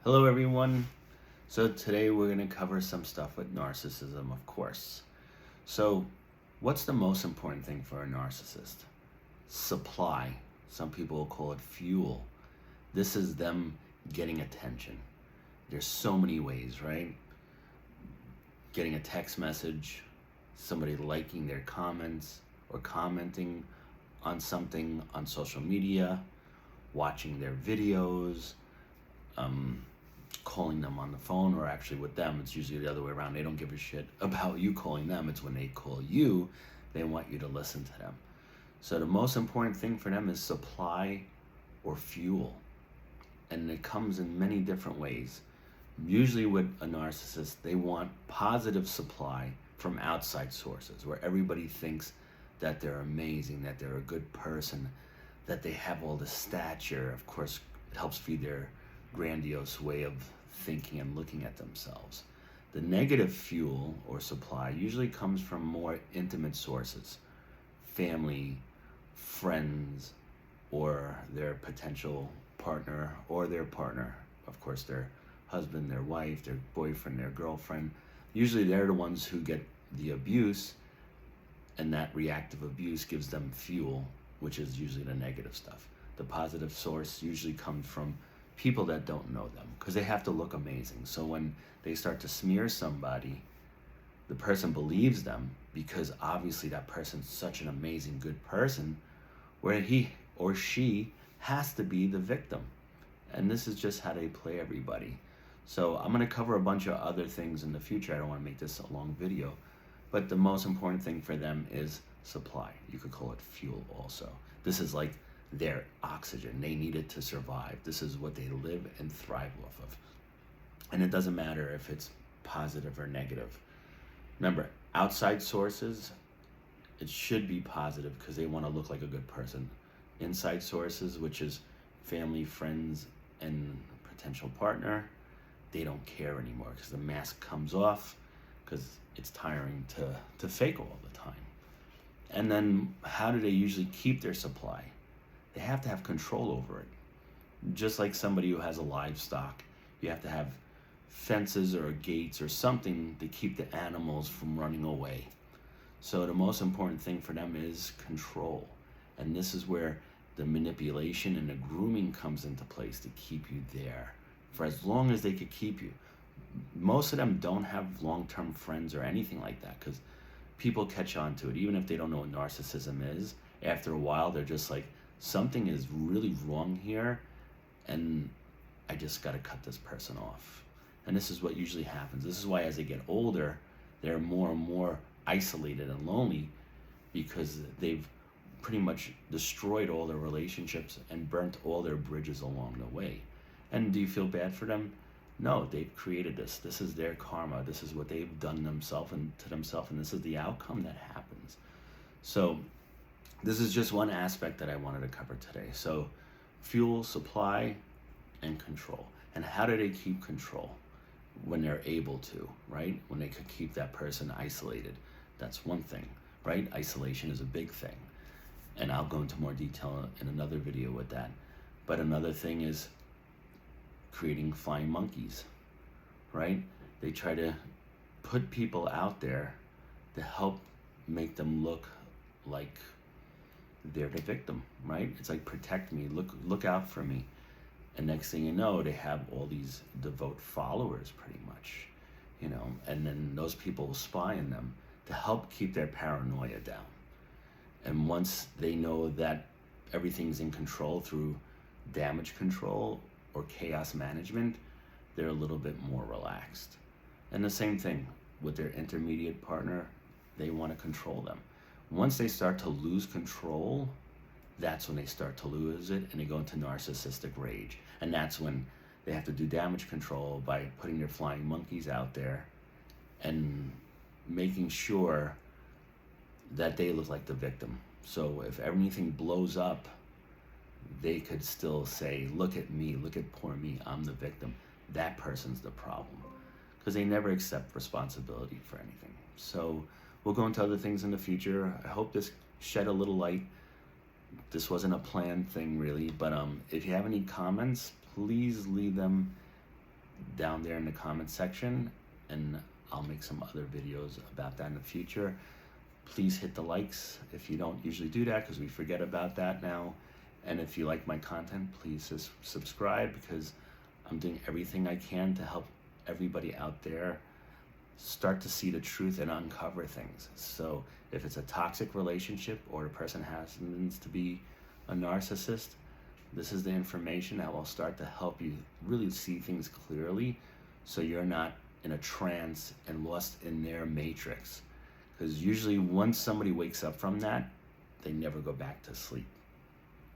Hello everyone. So today we're going to cover some stuff with narcissism, of course. So what's the most important thing for a narcissist? Supply. Some people will call it fuel. This is them getting attention. There's so many ways, right? Getting a text message, somebody liking their comments or commenting on something on social media, watching their videos, calling them on the phone, or actually with them, it's usually the other way around. They don't give a shit about you calling them. It's when they call you, they want you to listen to them. So the most important thing for them is supply or fuel. And it comes in many different ways. Usually with a narcissist, they want positive supply from outside sources where everybody thinks that they're amazing, that they're a good person, that they have all the stature. Of course, it helps feed their grandiose way of thinking and looking at themselves. The negative fuel or supply usually comes from more intimate sources, family, friends, or their potential partner or their partner. Of course, their husband, their wife, their boyfriend, their girlfriend. Usually they're the ones who get the abuse, and that reactive abuse gives them fuel, which is usually the negative stuff. The positive source usually comes from people that don't know them, because they have to look amazing. So when they start to smear somebody, the person believes them because obviously that person's such an amazing, good person, where he or she has to be the victim. And this is just how they play everybody. So I'm going to cover a bunch of other things in the future. I don't want to make this a long video, but the most important thing for them is supply. You could call it fuel also. This is like their oxygen. They need it to survive. This is what they live and thrive off of. And it doesn't matter if it's positive or negative. Remember, outside sources, it should be positive because they want to look like a good person. Inside sources, which is family, friends, and potential partner, they don't care anymore because the mask comes off because it's tiring to fake all the time. And then how do they usually keep their supply? They have to have control over it. Just like somebody who has a livestock, you have to have fences or gates or something to keep the animals from running away. So the most important thing for them is control. And this is where the manipulation and the grooming comes into place to keep you there for as long as they could keep you. Most of them don't have long-term friends or anything like that because people catch on to it. Even if they don't know what narcissism is, after a while they're just like, something is really wrong here and I just got to cut this person off. And this is what usually happens. This is why as they get older, they're more and more isolated and lonely because they've pretty much destroyed all their relationships and burnt all their bridges along the way. And do you feel bad for them? No, they've created this. This is their karma. This is what they've done themselves and to themselves, and this is the outcome that happens. So this is just one aspect that I wanted to cover today. So fuel, supply, and control. And how do they keep control? When they're able to, right? When they could keep that person isolated. That's one thing, right? Isolation is a big thing. And I'll go into more detail in another video with that. But another thing is creating flying monkeys, right? They try to put people out there to help make them look like they're the victim, right? It's like, protect me, look out for me. And next thing you know, they have all these devout followers pretty much, you know, and then those people will spy on them to help keep their paranoia down. And once they know that everything's in control through damage control or chaos management, they're a little bit more relaxed. And the same thing with their intermediate partner, they want to control them. Once they start to lose control, that's when they start to lose it and they go into narcissistic rage. And that's when they have to do damage control by putting their flying monkeys out there and making sure that they look like the victim. So if anything blows up, they could still say, look at me, look at poor me, I'm the victim. That person's the problem. Because they never accept responsibility for anything. So we'll go into other things in the future. I hope this shed a little light. This wasn't a planned thing really, but if you have any comments, please leave them down there in the comment section, and I'll make some other videos about that in the future. Please hit the likes if you don't usually do that, because we forget about that now. And if you like my content, please just subscribe, because I'm doing everything I can to help everybody out there start to see the truth and uncover things. So if it's a toxic relationship or the person happens to be a narcissist, this is the information that will start to help you really see things clearly, so you're not in a trance and lost in their matrix. Because usually once somebody wakes up from that, they never go back to sleep.